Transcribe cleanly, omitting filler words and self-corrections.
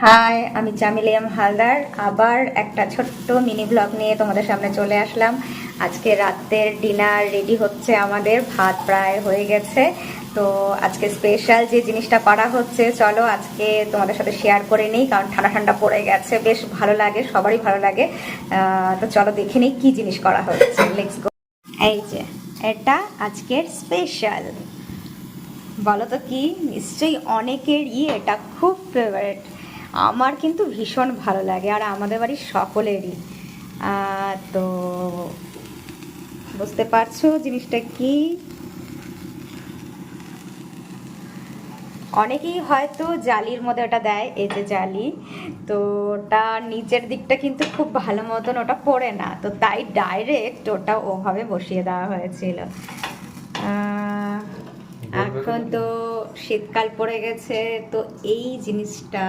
High, আমি জামিলিয়াম হালদার। আবার একটা ছোট্ট মিনি ব্লগ নিয়ে তোমাদের সামনে চলে আসলাম। আজকে রাতের ডিনার রেডি হচ্ছে, আমাদের ভাত প্রায় হয়ে গেছে। তো আজকে স্পেশাল যে জিনিসটা করা হচ্ছে, চলো আজকে তোমাদের সাথে শেয়ার করে নিই, কারণ ঠান্ডা ঠান্ডা পড়ে গেছে, বেশ ভালো লাগে, সবারই ভালো লাগে। তো চলো দেখে নিই কি জিনিস করা হচ্ছে। Let's go. এই যে এটা আজকের স্পেশাল, বলো তো কি? নিশ্চয়ই অনেকেরই এটা খুব ফেভারিট। আমার কিন্তু ভীষণ ভালো লাগে, আর আমাদের বাড়ির সকলেরই। তো বুঝতে পারছো জিনিসটা কি? অনেকেই হয়তো জালির মধ্যে ওটা দেয়, এই যে জালি, তো ওটা নিচের দিকটা কিন্তু খুব ভালো মতন ওটা পড়ে না, তো তাই ডাইরেক্ট ওটা ওভাবে বসিয়ে দেওয়া হয়েছিল। এখন তো শীতকাল পড়ে গেছে, তো এই জিনিসটা